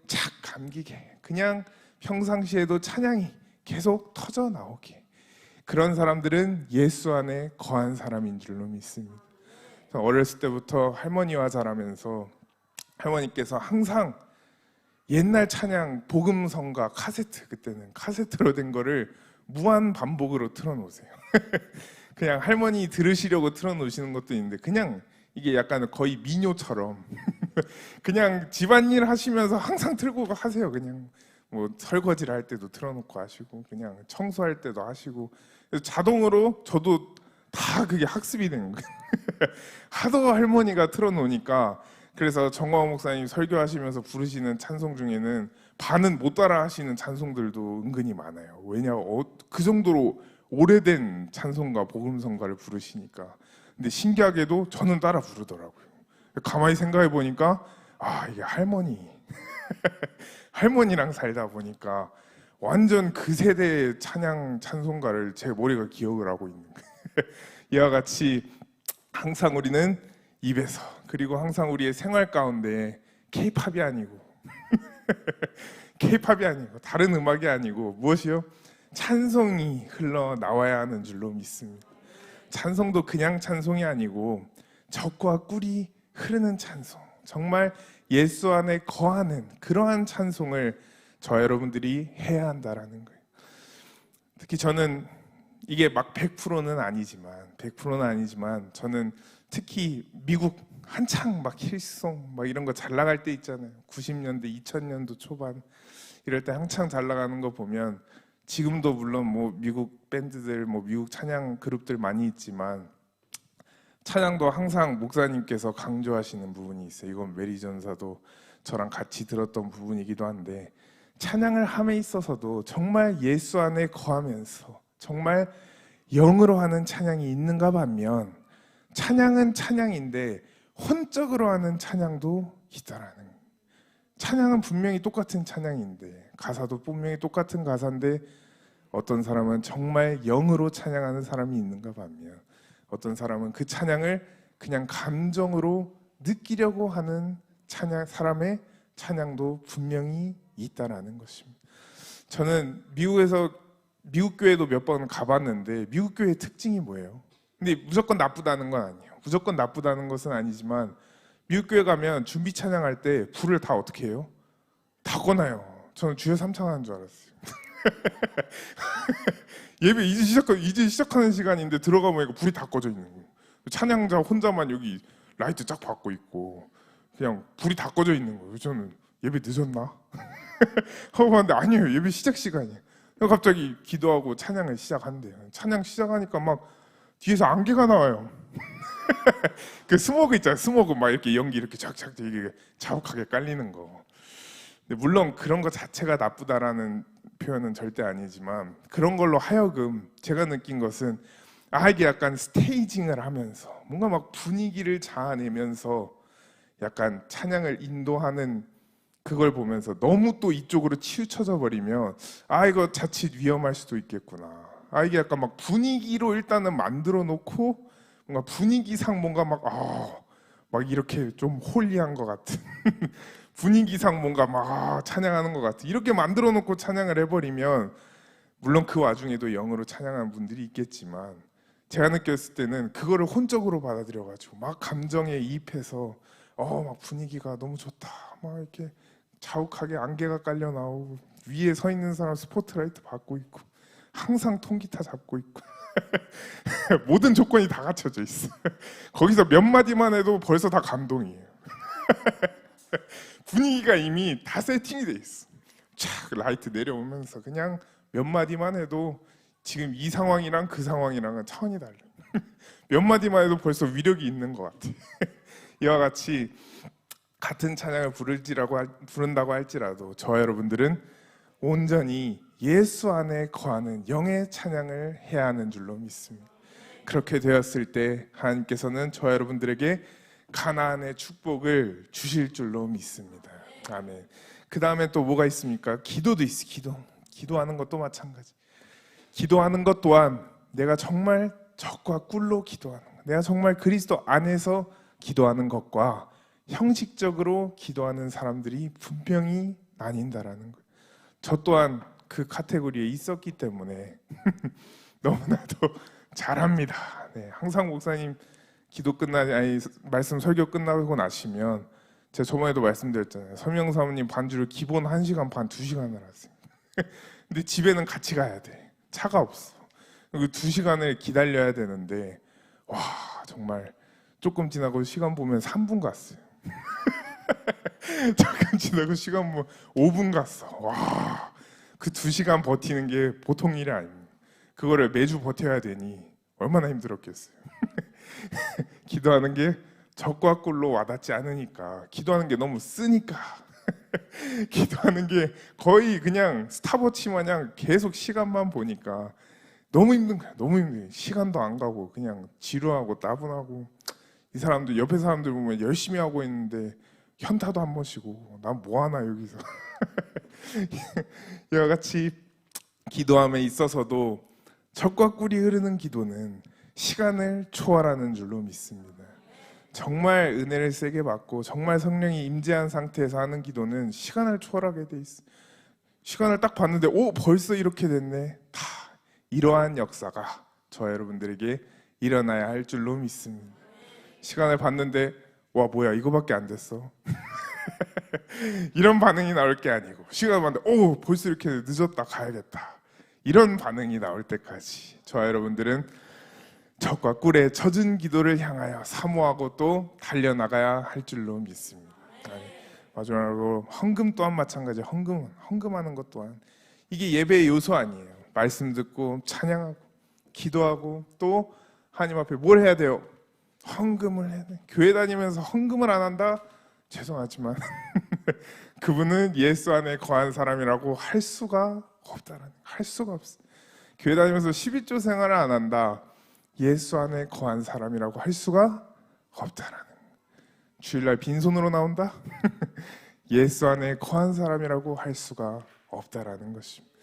Speaker 1: 착 감기게, 그냥 평상시에도 찬양이 계속 터져 나오게, 그런 사람들은 예수 안에 거한 사람인 줄로 믿습니다. 어렸을 때부터 할머니와 자라면서 할머니께서 항상 옛날 찬양 복음성가 카세트, 그때는 카세트로 된 거를 무한 반복으로 틀어놓으세요. 그냥 할머니 들으시려고 틀어놓으시는 것도 있는데 그냥 이게 약간 거의 민요처럼 그냥 집안일 하시면서 항상 틀고 하세요. 그냥 뭐 설거지를 할 때도 틀어놓고 하시고 그냥 청소할 때도 하시고, 그래서 자동으로 저도 다 그게 학습이 된 거예요. 하도 할머니가 틀어놓으니까. 그래서 정광호 목사님 설교하시면서 부르시는 찬송 중에는 반은 못 따라 하시는 찬송들도 은근히 많아요. 왜냐하면 그 정도로 오래된 찬송가 복음성가를 부르시니까. 근데 신기하게도 저는 따라 부르더라고요. 가만히 생각해 보니까 이게 할머니랑 살다 보니까 완전 그 세대의 찬송가를 제 머리가 기억을 하고 있는 거예요. 이와 같이 항상 우리는 입에서, 그리고 항상 우리의 생활 가운데 K-팝이 아니고 K-팝이 아니고 다른 음악이 아니고 무엇이요? 찬송이 흘러나와야 하는 줄로 믿습니다. 찬송도 그냥 찬송이 아니고 적과 꿀이 흐르는 찬송, 정말 예수 안에 거하는 그러한 찬송을 저와 여러분들이 해야 한다라는 거예요. 특히 저는 이게 막 100%는 아니지만 저는 특히 미국 한창 막 힐송 막 이런 거 잘 나갈 때 있잖아요. 90년대, 2000년도 초반 이럴 때 한창 잘 나가는 거 보면, 지금도 물론 뭐 미국 밴드들, 뭐 미국 찬양 그룹들 많이 있지만 찬양도 항상 목사님께서 강조하시는 부분이 있어요. 이건 메리 전사도 저랑 같이 들었던 부분이기도 한데, 찬양을 함에 있어서도 정말 예수 안에 거하면서 정말 영으로 하는 찬양이 있는가 반면, 찬양은 찬양인데 혼적으로 하는 찬양도 있다라는 거예요. 찬양은 분명히 똑같은 찬양인데, 가사도 분명히 똑같은 가사인데, 어떤 사람은 정말 영으로 찬양하는 사람이 있는가 반면, 어떤 사람은 그 찬양을 그냥 감정으로 느끼려고 하는 사람의 찬양도 분명히 있다라는 것입니다. 저는 미국 교회도 몇 번 가봤는데 미국 교회의 특징이 뭐예요? 근데 무조건 나쁘다는 건 아니에요. 무조건 나쁘다는 것은 아니지만 미국 교회 가면 준비 찬양할 때 불을 다 어떻게 해요? 다 꺼놔요. 저는 주여 삼창하는 줄 알았어요. 예배 이제 시작하는 시간인데 들어가 보니까 불이 다 꺼져 있는 거예요. 찬양자 혼자만 여기 라이트 쫙 받고 있고 그냥 불이 다 꺼져 있는 거예요. 저는 예배 늦었나? 하고 봤는데 아니에요. 예배 시작 시간이에요. 갑자기 기도하고 찬양을 시작한대요. 찬양 시작하니까 막 뒤에서 안개가 나와요. 그 스모그 있잖아요. 스모그 막 이렇게 연기 이렇게 쫙쫙 되게 자욱하게 깔리는 거. 근데 물론 그런 거 자체가 나쁘다라는 표현은 절대 아니지만, 그런 걸로 하여금 제가 느낀 것은 이게 약간 스테이징을 하면서 뭔가 막 분위기를 자아내면서 약간 찬양을 인도하는 그걸 보면서 너무 또 이쪽으로 치우쳐져 버리면 이거 자칫 위험할 수도 있겠구나. 이게 약간 막 분위기로 일단은 만들어 놓고 뭔가 분위기상 뭔가 막 이렇게 좀 홀리한 것 같은 분위기상 뭔가 막 찬양하는 것 같은, 이렇게 만들어 놓고 찬양을 해버리면, 물론 그 와중에도 영으로 찬양하는 분들이 있겠지만 제가 느꼈을 때는 그거를 혼적으로 받아들여가지고 막 감정에 이입해서 막 분위기가 너무 좋다, 막 이렇게 자욱하게 안개가 깔려 나오고 위에 서 있는 사람 스포트라이트 받고 있고 항상 통기타 잡고 있고 모든 조건이 다 갖춰져 있어. 거기서 몇 마디만 해도 벌써 다 감동이에요. 분위기가 이미 다 세팅이 돼 있어. 촥 라이트 내려오면서 그냥 몇 마디만 해도 지금 이 상황이랑 그 상황이랑은 차원이 달라요. 몇 마디만 해도 벌써 위력이 있는 것 같아요. 이와 같이 같은 찬양을 부른다고 할지라도 저와 여러분들은 온전히 예수 안에 거하는 영의 찬양을 해야 하는 줄로 믿습니다. 그렇게 되었을 때 하나님께서는 저와 여러분들에게 가나안의 축복을 주실 줄로 믿습니다. 아멘. 그 다음에 또 뭐가 있습니까? 기도도 있어. 기도하는 것도 마찬가지. 기도하는 것 또한 내가 정말 적과 꿀로 기도하는 것, 내가 정말 그리스도 안에서 기도하는 것과 형식적으로 기도하는 사람들이 분명히 나뉜다라는 거예요. 저 또한 그 카테고리에 있었기 때문에 너무나도 잘합니다. 네, 항상 목사님 말씀 설교 끝나고 나시면 제가 저번에도 말씀드렸잖아요. 서명 사모님 반주를 기본 1시간 반, 2시간을 하세요. 근데 집에는 같이 가야 돼. 차가 없어. 그 2시간을 기다려야 되는데 와 정말 조금 지나고 시간 보면 3분 갔어요. 조금 지나고 시간 보면 5분 갔어. 와, 그 2시간 버티는 게 보통 일이 아닙니다. 그거를 매주 버텨야 되니 얼마나 힘들었겠어요. 기도하는 게 적과 꿀로 와닿지 않으니까, 기도하는 게 너무 쓰니까 기도하는 게 거의 그냥 스탑워치 마냥 계속 시간만 보니까 너무 힘든 거야. 너무 힘들어. 시간도 안 가고 그냥 지루하고 따분하고, 이 사람들 옆에 사람들 보면 열심히 하고 있는데 현타도 한 번씩 오고 난 뭐하나 여기서. 이와 같이 기도함에 있어서도 적과 꿀이 흐르는 기도는 시간을 초월하는 줄로 믿습니다. 정말 은혜를 세게 받고 정말 성령이 임재한 상태에서 하는 기도는 시간을 초월하게 돼 있어. 시간을 딱 봤는데 오 벌써 이렇게 됐네. 다 이러한 역사가 저와 여러분들에게 일어나야 할 줄로 믿습니다. 시간을 봤는데 와 뭐야 이거밖에 안 됐어. 이런 반응이 나올 게 아니고, 시간을 봤는데 오 벌써 이렇게 늦었다 가야겠다, 이런 반응이 나올 때까지 저와 여러분들은 적과 꿀의 젖은 기도를 향하여 사모하고 또 달려나가야 할 줄로 믿습니다. 마지막으로 헌금 또한 마찬가지. 헌금하는 것 또한 이게 예배의 요소 아니에요. 말씀 듣고 찬양하고 기도하고 또 하나님 앞에 뭘 해야 돼요? 헌금을 해야 돼. 교회 다니면서 헌금을 안 한다? 죄송하지만 그분은 예수 안에 거한 사람이라고 할 수가 없다라는, 할 수가 없어. 교회 다니면서 11조 생활을 안 한다, 예수 안에 거한 사람이라고 할 수가 없다라는. 주일날 빈손으로 나온다? 예수 안에 거한 사람이라고 할 수가 없다라는 것입니다.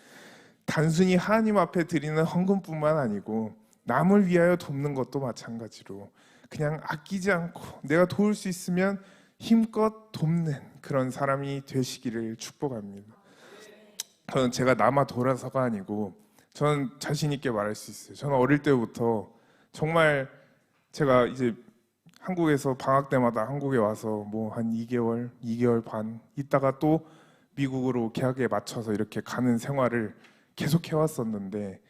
Speaker 1: 단순히 하나님 앞에 드리는 헌금뿐만 아니고 남을 위하여 돕는 것도 마찬가지로 그냥 아끼지 않고 내가 도울 수 있으면 힘껏 돕는 그런 사람이 되시기를 축복합니다. 저는 제가 남아 돌아서가 아니고 저는 자신 있게 말할 수 있어요. 저는 어릴 때부터 정말 제가 이제 한국에서 방학 때마다 한국에 와서 뭐 한 2개월 반 있다가 또 미국으로 개학에 맞춰서 이렇게 가는 생활을 계속 해왔었는데,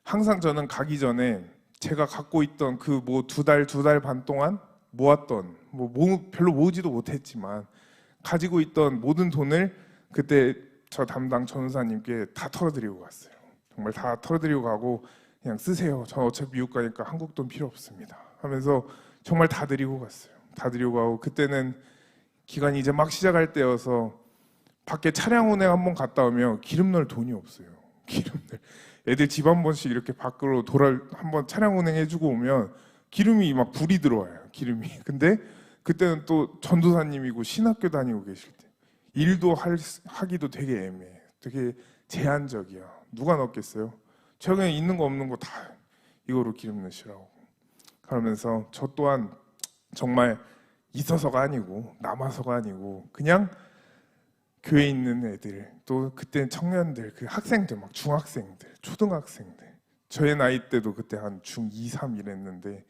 Speaker 1: 항상 저는 가기 전에 제가 갖고 있던 그 뭐 2달 반 동안 모았던 별로 모으지도 못했지만 가지고 있던 모든 돈을 그때 저 담당 전우사님께 다 털어드리고 갔어요. 정말 다 털어드리고 가고 그냥 쓰세요. 전 어차피 미국 가니까 한국 돈 필요 없습니다 하면서 정말 다 드리고 갔어요. 다 드리고 가고, 그때는 기간이 이제 막 시작할 때여서 밖에 차량 운행 한번 갔다 오면 기름 넣을 돈이 없어요. 애들 집 한 번씩 이렇게 밖으로 한번 차량 운행해주고 오면 기름이 막 불이 들어와요. 기름이. 근데 그때는 또 전도사님이고 신학교 다니고 계실 때 일도 하기도 되게 애매해. 되게 제한적이야. 누가 넣겠어요? 제가 그냥 있는 거 없는 거 다 이거로 기름 넣으시라고. 그러면서 저 또한 정말 있어서가 아니고 남아서가 아니고 그냥 교회에 있는 애들, 또 그때 청년들, 그 학생들, 막 중학생들, 초등학생들, 저의 나이 때도 그때 한 중2, 3 이랬는데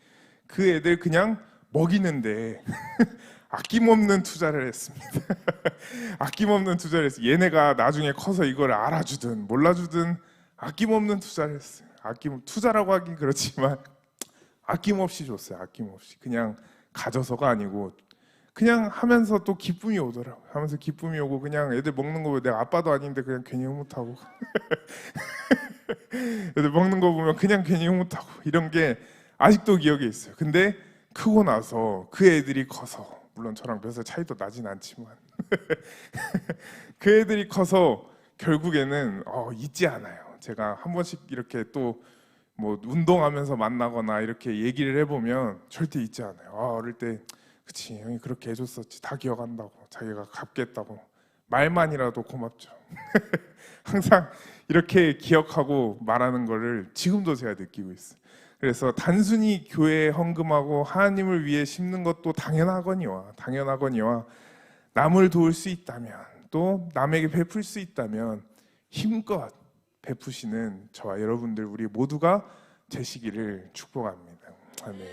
Speaker 1: 그 애들 그냥 먹이는데 아낌없는 투자를 했습니다. 아낌없는 투자를 했어요. 얘네가 나중에 커서 이걸 알아주든 몰라주든 아낌없는 투자를 했어요. 투자라고 하긴 그렇지만 아낌없이 줬어요. 아낌없이. 그냥 가져서가 아니고 그냥 하면서 또 기쁨이 오더라고요. 하면서 기쁨이 오고 그냥 애들 먹는 거 내가 아빠도 아닌데 그냥 괜히 흐뭇하고 애들 먹는 거 보면 그냥 괜히 못하고 이런 게 아직도 기억에 있어요. 근데 크고 나서 그 애들이 커서, 물론 저랑 몇 살 차이도 나진 않지만 그 애들이 커서 결국에는 잊지 않아요. 제가 한 번씩 이렇게 또 뭐 운동하면서 만나거나 이렇게 얘기를 해보면 절대 잊지 않아요. 어릴 때 그치 형이 그렇게 해줬었지, 다 기억한다고, 자기가 갚겠다고. 말만이라도 고맙죠. 항상 이렇게 기억하고 말하는 거를 지금도 제가 느끼고 있어요. 그래서 단순히 교회에 헌금하고 하나님을 위해 심는 것도 당연하거니와 남을 도울 수 있다면, 또 남에게 베풀 수 있다면 힘껏 베푸시는 저와 여러분들 우리 모두가 되시기를 축복합니다. 아멘.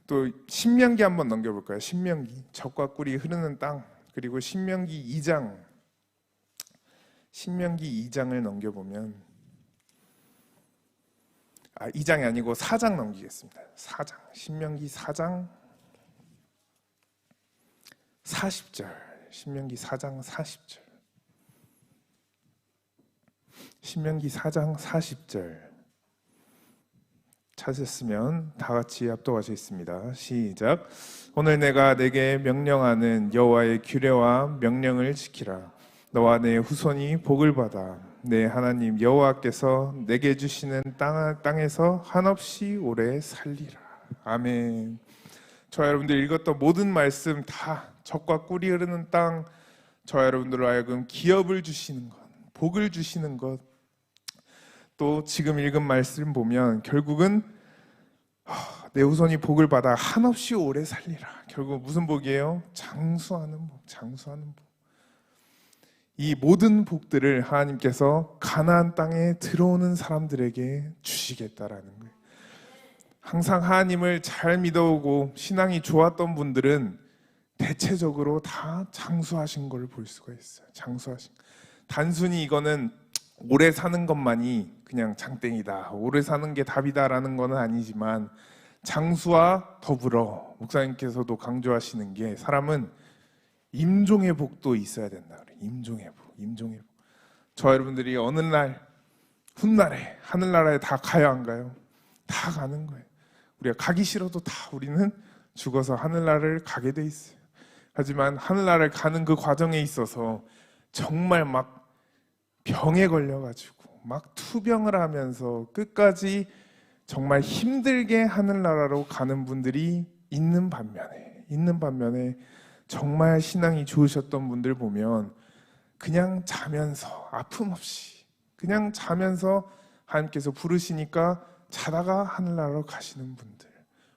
Speaker 1: 또 신명기 한번 넘겨볼까요? 신명기, 젖과 꿀이 흐르는 땅, 그리고 신명기 2장을 넘겨보면, 2장이 아니고 4장 넘기겠습니다. 4장, 신명기 4장 40절, 신명기 4장 40절, 신명기 4장 40절 찾으셨으면 다 같이 합독하시겠습니다. 시작. 오늘 내가 내게 명령하는 여호와의 규례와 명령을 지키라. 너와 내 후손이 복을 받아 내 하나님 여호와께서 내게 주시는 땅에서 한없이 오래 살리라. 아멘. 저와 여러분들 읽었던 모든 말씀 다 젖과 꿀이 흐르는 땅, 저와 여러분들로 하여금 기업을 주시는 것, 복을 주시는 것, 또 지금 읽은 말씀 보면 결국은 내 후손이 복을 받아 한없이 오래 살리라. 결국 무슨 복이에요? 장수하는 복, 장수하는 복. 이 모든 복들을 하나님께서 가나안 땅에 들어오는 사람들에게 주시겠다라는 거예요. 항상 하나님을 잘 믿어오고 신앙이 좋았던 분들은 대체적으로 다 장수하신 걸 볼 수가 있어요. 장수하신. 단순히 이거는 오래 사는 것만이 그냥 장땡이다, 오래 사는 게 답이다라는 건 아니지만, 장수와 더불어 목사님께서도 강조하시는 게, 사람은 임종의 복도 있어야 된다 그래요. 임종의 복, 임종의 복. 저 여러분들이 어느 날 훗날에 하늘나라에 다 가야 안 가요? 다 가는 거예요. 우리가 가기 싫어도 다 우리는 죽어서 하늘나라를 가게 돼 있어요. 하지만 하늘나라를 가는 그 과정에 있어서 정말 막 병에 걸려가지고 막 투병을 하면서 끝까지 정말 힘들게 하늘나라로 가는 분들이 있는 반면에 정말 신앙이 좋으셨던 분들 보면 그냥 자면서, 아픔 없이 그냥 자면서 하나님께서 부르시니까 자다가 하늘나라로 가시는 분들,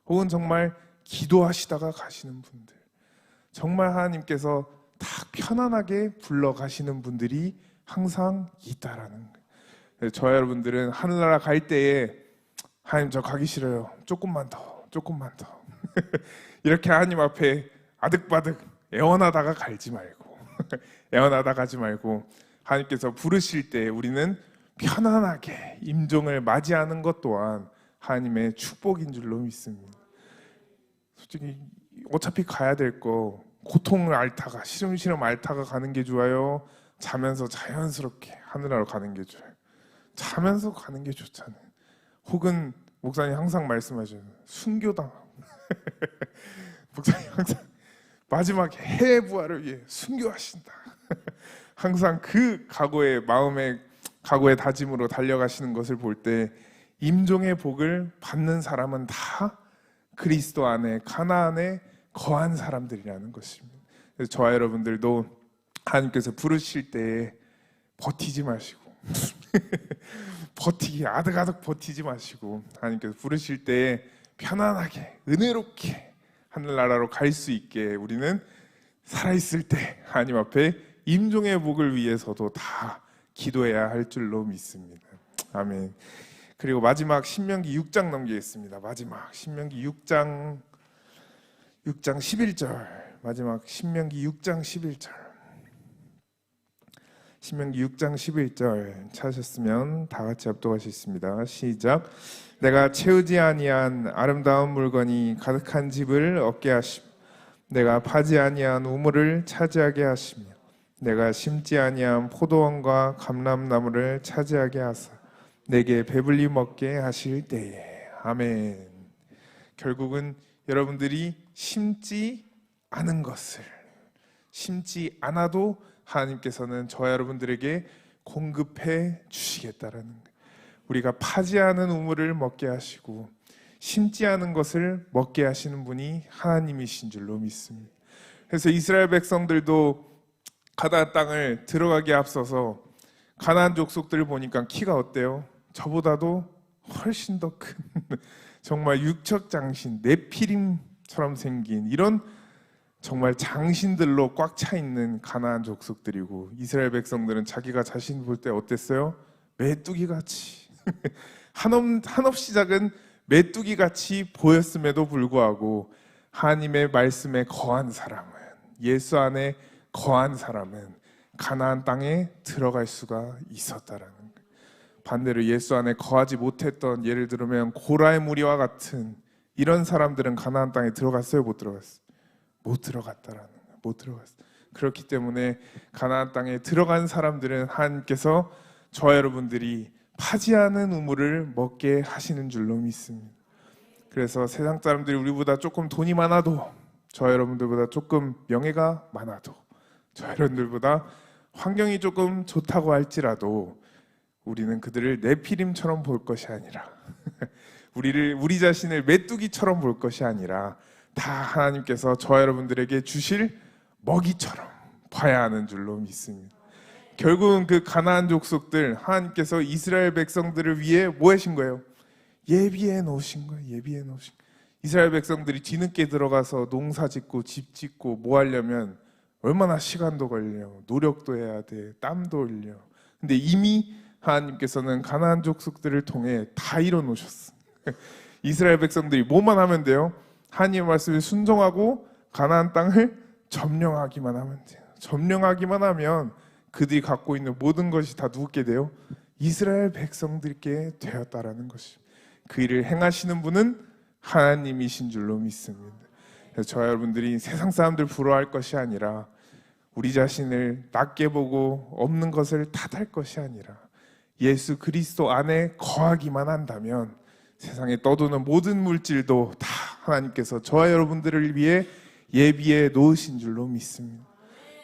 Speaker 1: 혹은 정말 기도하시다가 가시는 분들, 정말 하나님께서 다 편안하게 불러가시는 분들이 항상 있다라는 거예요. 저와 여러분들은 하늘나라 갈 때에 하나님 저 가기 싫어요, 조금만 더 이렇게 하나님 앞에 아득바득 애원하다가 가지 말고 하나님께서 부르실 때 우리는 편안하게 임종을 맞이하는 것 또한 하나님의 축복인 줄로 믿습니다. 솔직히 어차피 가야 될 거 고통을 앓다가 시름시름 앓다가 가는 게 좋아요? 자면서 자연스럽게 하늘나라로 가는 게 좋아요? 자면서 가는 게 좋잖아요. 혹은 목사님 항상 말씀하셔요. 순교당하고 목사님 항상 마지막에 해외 부활을 위해 순교하신다. 항상 그 각오의 마음의 각오의 다짐으로 달려가시는 것을 볼 때 임종의 복을 받는 사람은 다 그리스도 안에 가나안에 거한 사람들이라는 것입니다. 그래서 저와 여러분들도 하나님께서 부르실 때에 버티지 마시고 아득아득 버티지 마시고, 하나님께서 부르실 때에 편안하게 은혜롭게 하늘나라로 갈 수 있게 우리는 살아있을 때 하나님 앞에 임종의 복을 위해서도 다 기도해야 할 줄로 믿습니다. 아멘. 그리고 마지막 신명기 6장 넘기겠습니다. 마지막 신명기 6장 11절, 마지막 신명기 6장 11절, 신명기 6장 11절 찾으셨으면 다 같이 합독하시겠습니다. 시작. 내가 채우지 아니한 아름다운 물건이 가득한 집을 얻게 하시며, 내가 파지 아니한 우물을 차지하게 하시며, 내가 심지 아니한 포도원과 감람나무를 차지하게 하사, 내게 배불리 먹게 하실 때에. 아멘. 결국은 여러분들이 심지 않은 것을, 심지 않아도 하나님께서는 저와 여러분들에게 공급해 주시겠다라는 거예요. 우리가 파지 않은 우물을 먹게 하시고 심지 않은 것을 먹게 하시는 분이 하나님이신 줄로 믿습니다. 그래서 이스라엘 백성들도 가나안 땅을 들어가기에 앞서서 가나안 족속들을 보니까 키가 어때요? 저보다도 훨씬 더 큰 정말 육척장신 네피림처럼 생긴 이런 정말 장신들로 꽉 차 있는 가나안 족속들이고, 이스라엘 백성들은 자기가 자신 볼 때 어땠어요? 메뚜기 같이 한없이 작은 메뚜기 같이 보였음에도 불구하고 하나님의 말씀에 거한 사람은, 예수 안에 거한 사람은 가나안 땅에 들어갈 수가 있었다라는 거예요. 반대로 예수 안에 거하지 못했던, 예를 들면 고라의 무리와 같은 이런 사람들은 가나안 땅에 들어갔어요? 못 들어갔어요? 못 들어갔다라는 거예요. 못 들어갔어요. 그렇기 때문에 가나안 땅에 들어간 사람들은 하나님께서 저와 여러분들이 파지 않은 우물을 먹게 하시는 줄로 믿습니다. 그래서 세상 사람들이 우리보다 조금 돈이 많아도, 저와 여러분들보다 조금 명예가 많아도, 저와 여러분들보다 환경이 조금 좋다고 할지라도 우리는 그들을 네피림처럼 볼 것이 아니라 우리 자신을 메뚜기처럼 볼 것이 아니라 다 하나님께서 저와 여러분들에게 주실 먹이처럼 봐야 하는 줄로 믿습니다. 결국은 그 가나안 족속들, 하나님께서 이스라엘 백성들을 위해 뭐 하신 거예요? 예비해 놓으신 거예요. 예비해 놓으신 거예요. 이스라엘 백성들이 뒤늦게 들어가서 농사 짓고 집 짓고 뭐 하려면 얼마나 시간도 걸려, 노력도 해야 돼, 땀도 흘려. 근데 이미 하나님께서는 가나안 족속들을 통해 다 이뤄 놓으셨어. 이스라엘 백성들이 뭐만 하면 돼요? 하나님의 말씀에 순종하고 가나안 땅을 점령하기만 하면 돼요. 점령하기만 하면 그들이 갖고 있는 모든 것이 다 누구께 돼요? 이스라엘 백성들께 되었다라는 것이. 그 일을 행하시는 분은 하나님이신 줄로 믿습니다. 그래서 저와 여러분들이 세상 사람들 부러워할 것이 아니라, 우리 자신을 낮게 보고 없는 것을 탓할 것이 아니라 예수 그리스도 안에 거하기만 한다면 세상에 떠도는 모든 물질도 다 하나님께서 저와 여러분들을 위해 예비해 놓으신 줄로 믿습니다.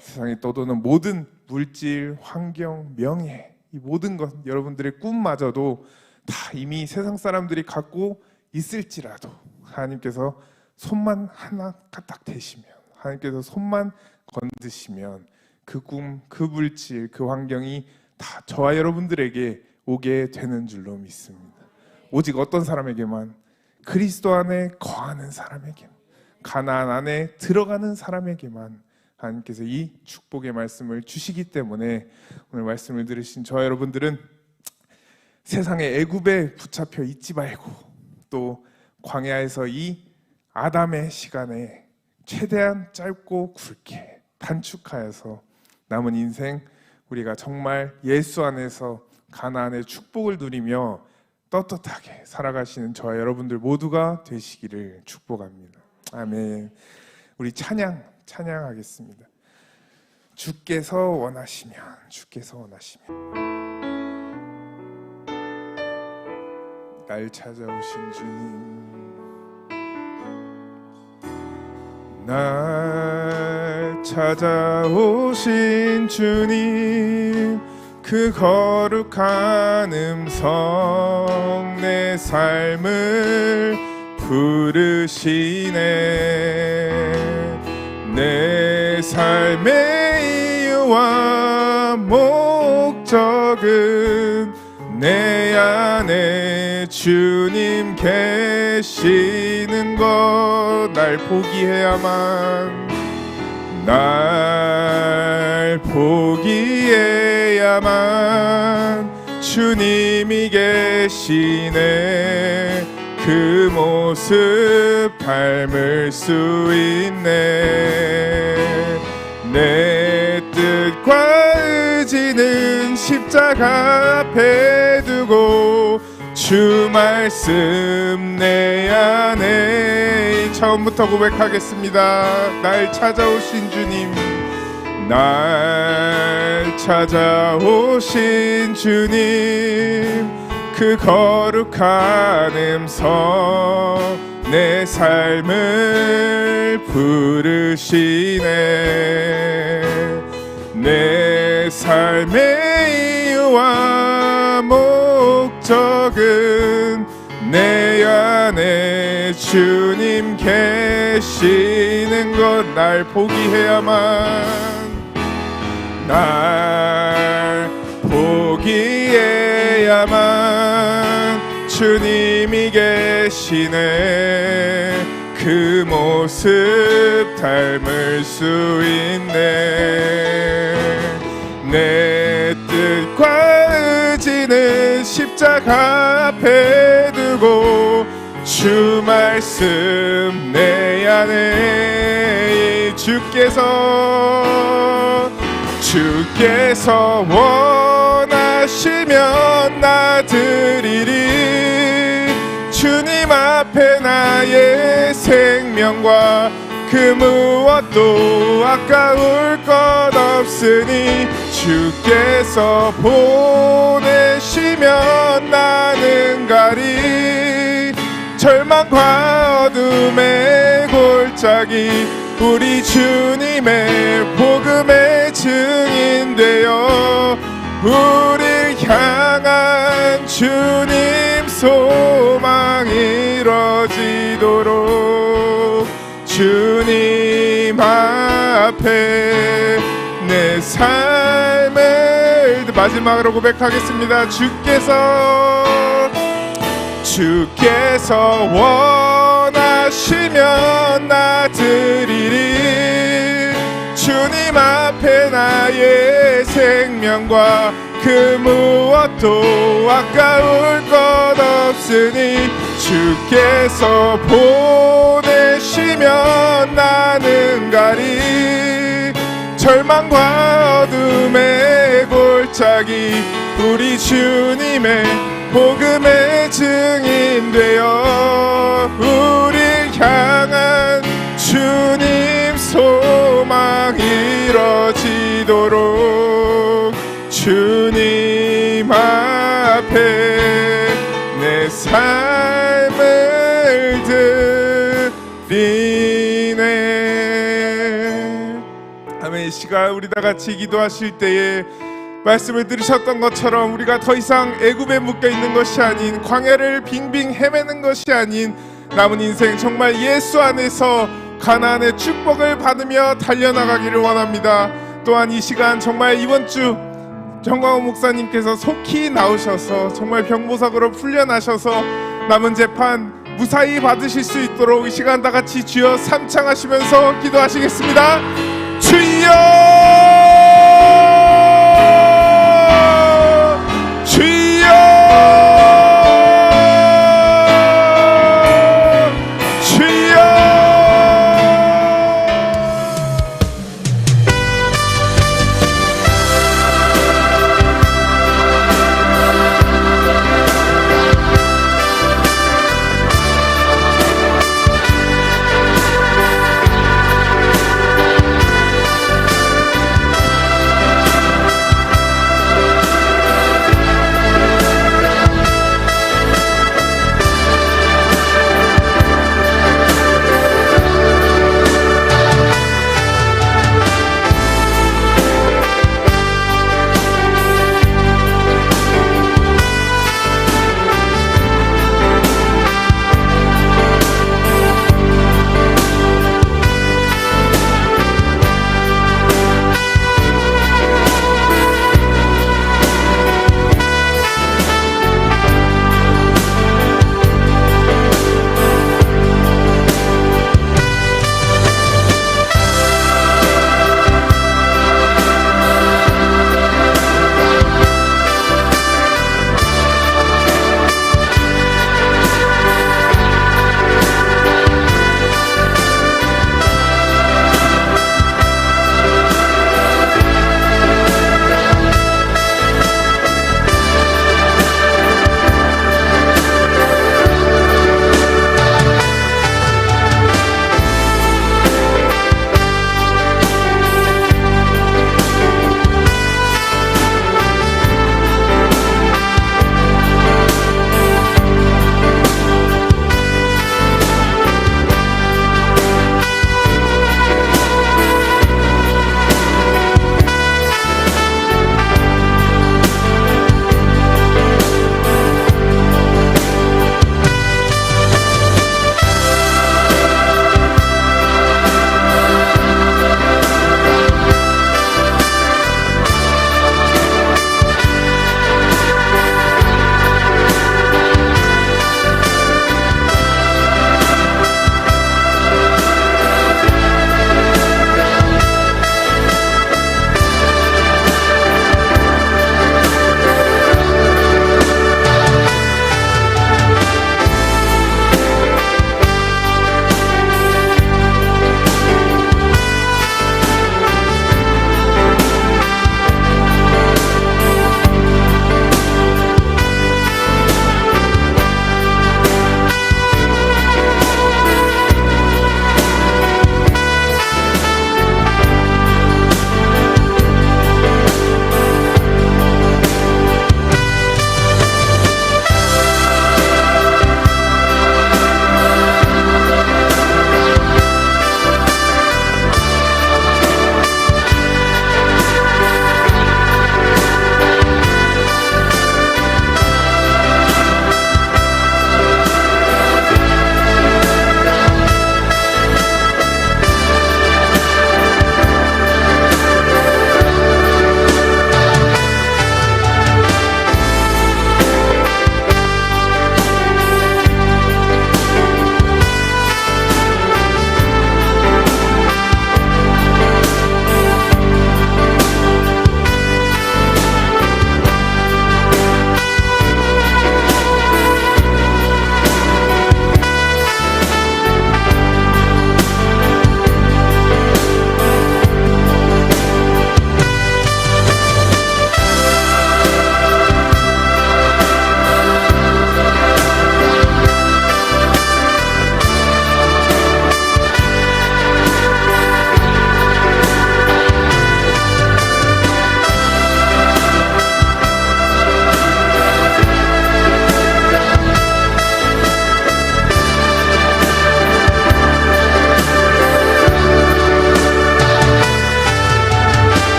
Speaker 1: 세상에 떠도는 모든 물질, 환경, 명예, 이 모든 것, 여러분들의 꿈마저도 다 이미 세상 사람들이 갖고 있을지라도 하나님께서 손만 하나 까딱 대시면, 하나님께서 손만 건드시면 그 꿈, 그 물질, 그 환경이 다 저와 여러분들에게 오게 되는 줄로 믿습니다. 오직 어떤 사람에게만? 그리스도 안에 거하는 사람에게, 가나안 안에 들어가는 사람에게만 하나님께서 이 축복의 말씀을 주시기 때문에 오늘 말씀을 들으신 저와 여러분들은 세상의 애굽에 붙잡혀 있지 말고, 또 광야에서 이 아담의 시간에 최대한 짧고 굵게 단축하여서 남은 인생 우리가 정말 예수 안에서 가나안의 축복을 누리며 떳떳하게 살아가시는 저와 여러분들 모두가 되시기를 축복합니다. 아멘. 우리 찬양하겠습니다. 주께서 원하시면, 주께서 원하시면. 날 찾아오신 주님, 날 찾아오신 주님, 그 거룩한 음성 내 삶을 부르시네. 내 삶의 이유와 목적은 내 안에 주님 계시는 것. 날 포기해야만 주님이 계시네. 그 모습 닮을 수 있네. 내 뜻과 의지는 십자가 앞에 두고 주 말씀 내 안에. 처음부터 고백하겠습니다. 날 찾아오신 주님, 날 찾아오신 주님, 그 거룩한 음성 내 삶을 부르시네. 내 삶의 이유와 목적은 내 안에 주님 계시는 것. 날 포기해야만 주님이 계시네. 그 모습 닮을 수 있네. 내 뜻과 의지는 십자가 앞에 두고 주 말씀 내 안에 주께서 원하시면 나 드리리. 주님 앞에 나의 생명과 그 무엇도 아까울 것 없으니 주께서 보내시면 나는 가리. 절망과 어둠의 골짜기 우리 주님의 복음의 증인 되어 우릴 향한 주님 소망 이뤄지도록 주님 앞에 내 삶을 마지막으로 고백하겠습니다. 주께서 원하시면 나 드리리. 주님 앞에 나의 생명과 그 무엇도 아까울 것 없으니 주께서 보내시면 나는 가리. 절망과 어둠의 골짜기 우리 주님의 복음의 증인 되어 우릴 향한 주님 소망 이뤄지도록 주님 앞에 내 삶을 드리네. 아멘. 이 시간 우리 다 같이 기도하실 때에 말씀을 들으셨던 것처럼 우리가 더 이상 애굽에 묶여있는 것이 아닌, 광야를 빙빙 헤매는 것이 아닌 남은 인생 정말 예수 안에서 가나안의 축복을 받으며 달려나가기를 원합니다. 또한 이 시간 정말 이번 주 정광호 목사님께서 속히 나오셔서 정말 병보석으로 풀려나셔서 남은 재판 무사히 받으실 수 있도록 이 시간 다 같이 주여 삼창하시면서 기도하시겠습니다. 주여